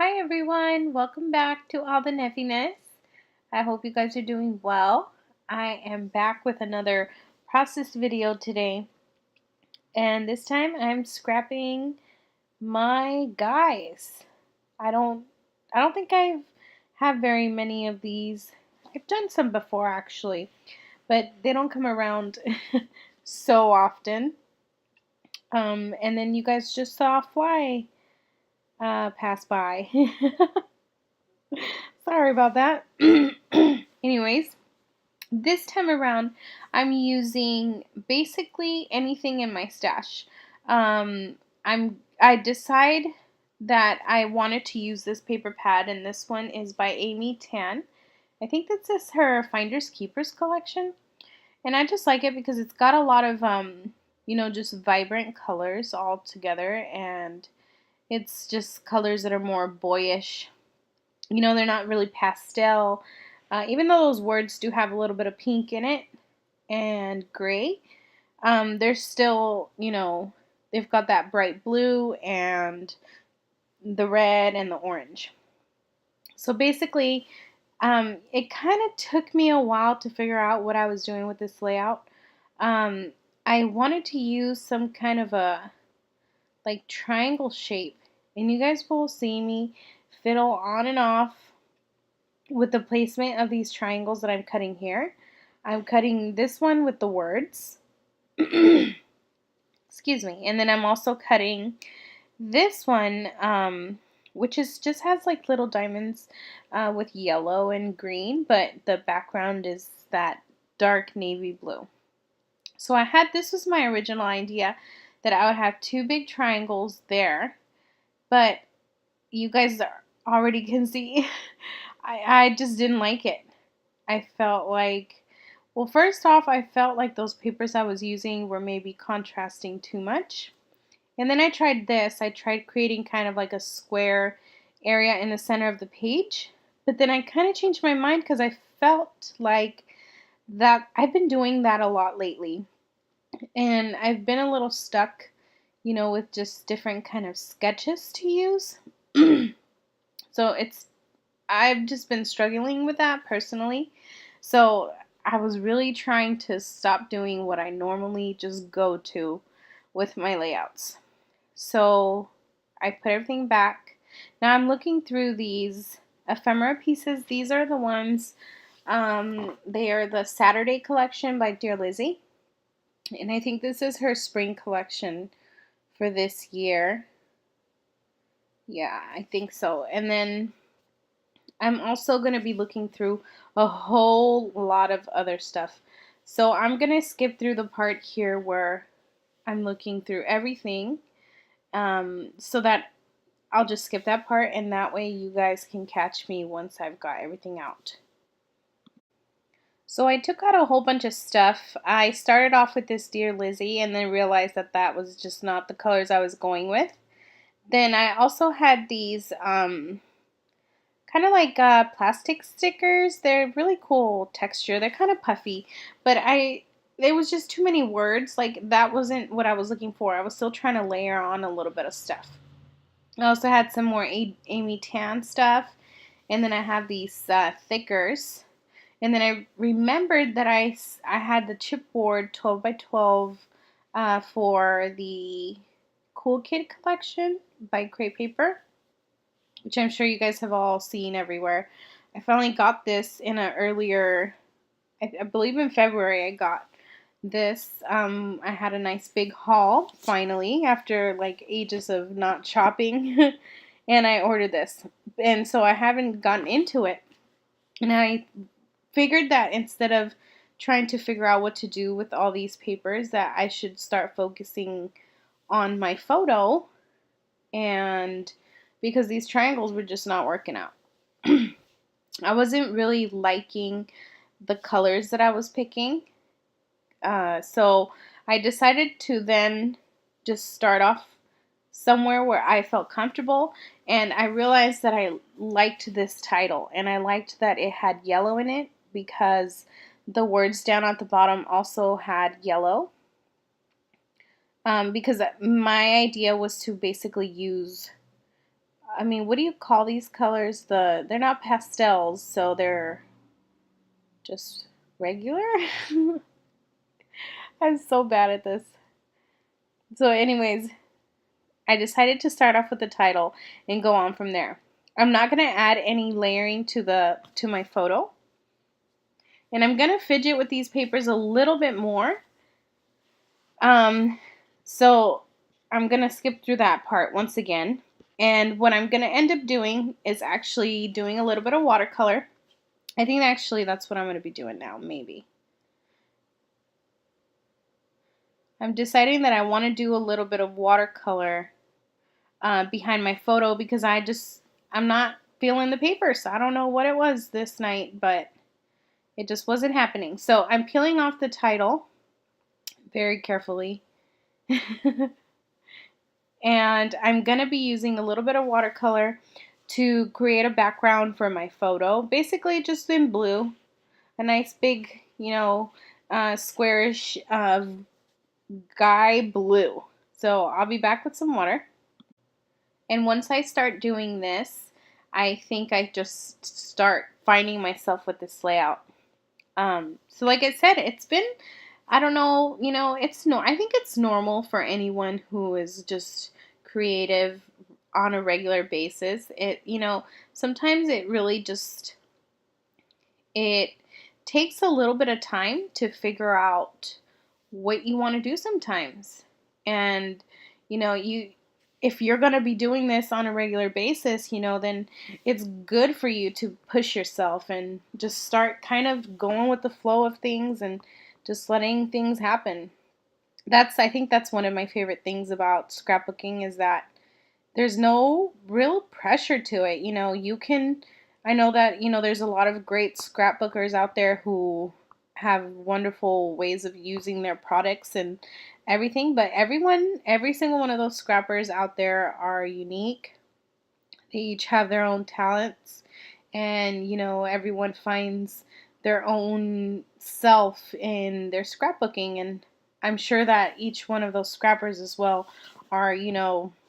Hi everyone, welcome back to All the Neffyness. I hope you guys are doing well. I am back with another process video today, and this time I'm scrapping my guys. I don't think I've had very many of these. I've done some before actually, but they don't come around so often. And then you guys just saw a fly pass by. Sorry about that. Anyways, this time around, I'm using basically anything in my stash. I decide that I wanted to use this paper pad, and this one is by Amy Tan. I think this is her Finders Keepers collection, and I just like it because it's got a lot of just vibrant colors all together, and it's just colors that are more boyish. They're not really pastel. Even though those words do have a little bit of pink in it and gray, they're still, they've got that bright blue and the red and the orange. So basically, it kind of took me a while to figure out what I was doing with this layout. I wanted to use some kind of a like triangle shape, and you guys will see me fiddle on and off with the placement of these triangles that I'm cutting here. I'm cutting this one with the words. Excuse me. And then I'm also cutting this one, which just has like little diamonds with yellow and green, but the background is that dark navy blue. So this was my original idea, that I would have two big triangles there, but you guys already can see I just didn't like it. I felt like, well, first off, I felt like those papers I was using were maybe contrasting too much. And then I tried this. I tried creating kind of like a square area in the center of the page. But then I kind of changed my mind because I felt like that I've been doing that a lot lately. And I've been a little stuck, with just different kind of sketches to use. So I've just been struggling with that personally. So I was really trying to stop doing what I normally just go to with my layouts. So I put everything back. Now I'm looking through these ephemera pieces. These are the ones, they are the Saturday collection by Dear Lizzie. And I think this is her spring collection for this year. Yeah, I think so. And then I'm also going to be looking through a whole lot of other stuff. So I'm going to skip through the part here where I'm looking through everything, so that I'll just skip that part, and that way you guys can catch me once I've got everything out. So I took out a whole bunch of stuff. I started off with this Dear Lizzie and then realized that that was just not the colors I was going with. Then I also had these kind of like plastic stickers. They're really cool texture. They're kind of puffy, but there was just too many words. Like, that wasn't what I was looking for. I was still trying to layer on a little bit of stuff. I also had some more Amy Tan stuff, and then I have these thickers. And then I remembered that I had the chipboard 12 by 12 for the Cool Kid collection by Crepe Paper, which I'm sure you guys have all seen everywhere. I finally got this in an earlier, I believe in February I got this. I had a nice big haul finally after like ages of not shopping and I ordered this. And so I haven't gotten into it. And I figured that instead of trying to figure out what to do with all these papers, that I should start focusing on my photo, and because these triangles were just not working out. I wasn't really liking the colors that I was picking, so I decided to then just start off somewhere where I felt comfortable, and I realized that I liked this title, and I liked that it had yellow in it because the words down at the bottom also had yellow, because my idea was to basically use I mean, what do you call these colors? They're not pastels, so they're just regular. I'm so bad at this. So anyways, I decided to start off with the title and go on from there. I'm not going to add any layering to my photo. And I'm going to fidget with these papers a little bit more. Um, so I'm going to skip through that part once again. And what I'm going to end up doing is actually doing a little bit of watercolor. I think actually that's what I'm going to be doing now, maybe. I'm deciding that I want to do a little bit of watercolor behind my photo because I'm not feeling the paper. So I don't know what it was this night, but it just wasn't happening. So I'm peeling off the title very carefully. And I'm going to be using a little bit of watercolor to create a background for my photo. Basically just in blue. A nice big, squarish sky blue. So I'll be back with some water. And once I start doing this, I think I just start finding myself with this layout. So like I said, it's been, I don't know, I think it's normal for anyone who is just creative on a regular basis. Sometimes it really just, it takes a little bit of time to figure out what you want to do sometimes. And, you if you're going to be doing this on a regular basis, then it's good for you to push yourself and just start kind of going with the flow of things and just letting things happen. I think that's one of my favorite things about scrapbooking is that there's no real pressure to it. I know that, there's a lot of great scrapbookers out there who have wonderful ways of using their products and everything, but every single one of those scrappers out there are unique. They each have their own talents, and, everyone finds their own self in their scrapbooking, and I'm sure that each one of those scrappers as well are,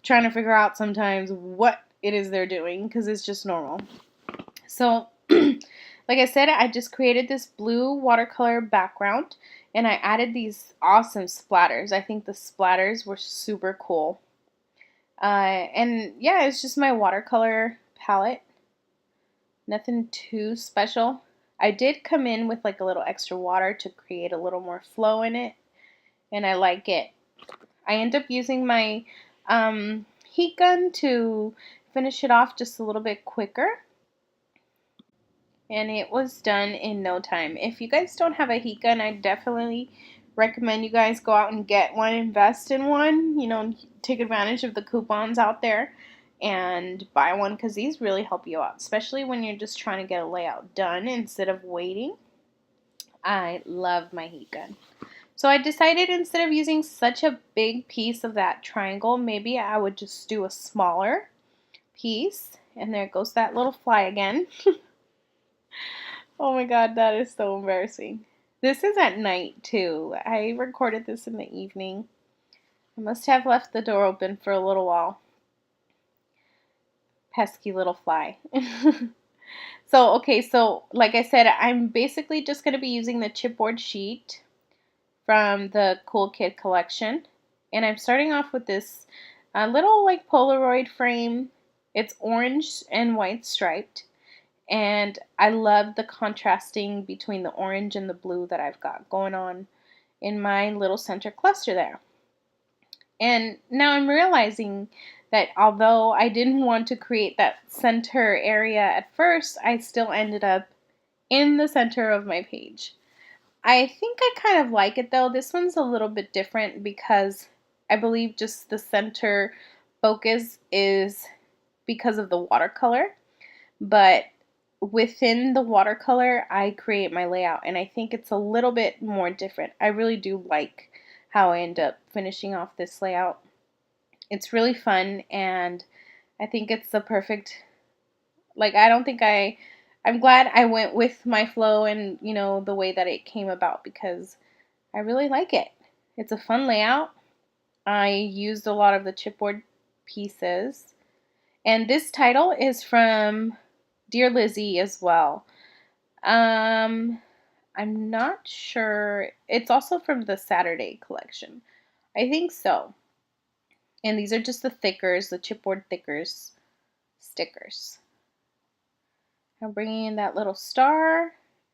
trying to figure out sometimes what it is they're doing because it's just normal. So, like I said, I just created this blue watercolor background and I added these awesome splatters. I think the splatters were super cool. And yeah, it's just my watercolor palette. Nothing too special. I did come in with like a little extra water to create a little more flow in it, and I like it. I end up using my heat gun to finish it off just a little bit quicker. And it was done in no time. If you guys don't have a heat gun, I definitely recommend you guys go out and get one, invest in one, take advantage of the coupons out there and buy one because these really help you out, especially when you're just trying to get a layout done instead of waiting. I love my heat gun. So I decided instead of using such a big piece of that triangle, maybe I would just do a smaller piece. And there goes that little fly again. Oh my god, that is so embarrassing. This is at night too. I recorded this in the evening. I must have left the door open for a little while. Pesky little fly. So like I said, I'm basically just going to be using the chipboard sheet from the Cool Kid collection. And I'm starting off with this little like Polaroid frame. It's orange and white striped. And I love the contrasting between the orange and the blue that I've got going on in my little center cluster there. And now I'm realizing that although I didn't want to create that center area at first, I still ended up in the center of my page. I think I kind of like it though. This one's a little bit different because I believe just the center focus is because of the watercolor. But within the watercolor, I create my layout, and I think it's a little bit more different. I really do like how I end up finishing off this layout. It's really fun, and I think it's the perfect, I don't think I'm glad I went with my flow and, the way that it came about because I really like it. It's a fun layout. I used a lot of the chipboard pieces. And this title is from Dear Lizzie as well. I'm not sure. It's also from the Saturday collection. I think so. And these are just the thickers, the chipboard thickers stickers. I'm bringing in that little star,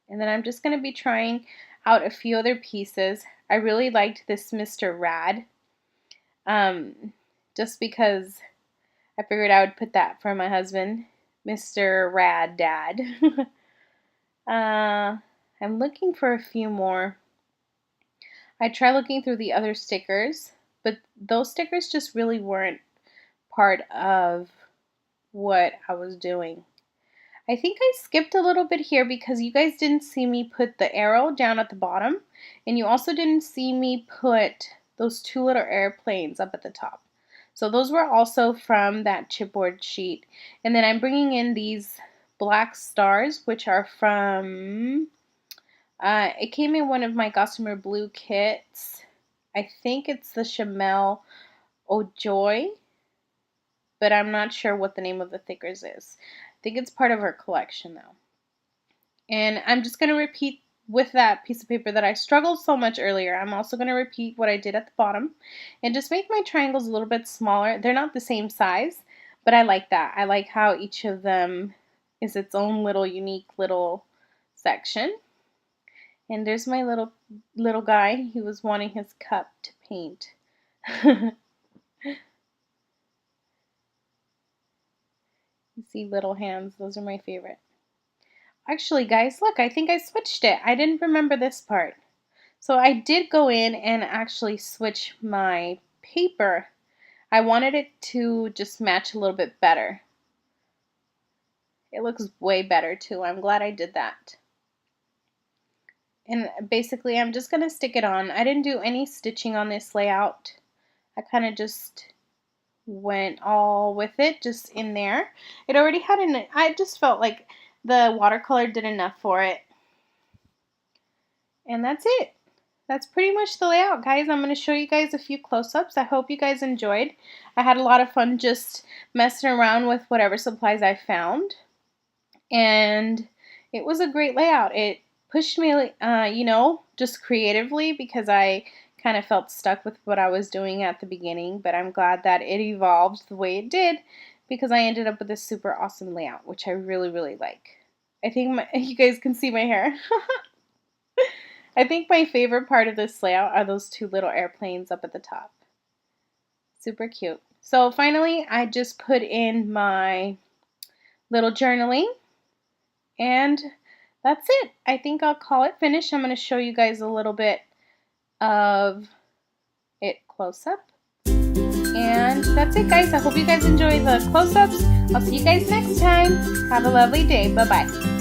and then I'm just going to be trying out a few other pieces. I really liked this Mr. Rad, just because I figured I would put that for my husband, Mr. Rad Dad. I'm looking for a few more. I tried looking through the other stickers, but those stickers just really weren't part of what I was doing. I think I skipped a little bit here because you guys didn't see me put the arrow down at the bottom, and you also didn't see me put those two little airplanes up at the top. So those were also from that chipboard sheet. And then I'm bringing in these black stars, which are from, it came in one of my Gossamer Blue kits. I think it's the Chamel O'Joy, but I'm not sure what the name of the thickers is. I think it's part of her collection though. And I'm just going to repeat with that piece of paper that I struggled so much earlier. I'm also going to repeat what I did at the bottom and just make my triangles a little bit smaller. They're not the same size, but I like that. I like how each of them is its own little unique little section. And there's my little guy. He was wanting his cup to paint. You see little hands. Those are my favorite. Actually, guys, look, I think I switched it. I didn't remember this part. So I did go in and actually switch my paper. I wanted it to just match a little bit better. It looks way better too. I'm glad I did that. And basically, I'm just going to stick it on. I didn't do any stitching on this layout. I kind of just went all with it, just in there. It already had I just felt like the watercolor did enough for it. And that's it. That's pretty much the layout, guys. I'm going to show you guys a few close-ups. I hope you guys enjoyed. I had a lot of fun just messing around with whatever supplies I found. And it was a great layout. It pushed me, just creatively, because I kind of felt stuck with what I was doing at the beginning. But I'm glad that it evolved the way it did, because I ended up with a super awesome layout, which I really, really like. I think you guys can see my hair. I think my favorite part of this layout are those two little airplanes up at the top. Super cute. So finally, I just put in my little journaling, and that's it. I think I'll call it finished. I'm going to show you guys a little bit of it close up. And that's it, guys. I hope you guys enjoy the close-ups. I'll see you guys next time. Have a lovely day. Bye-bye.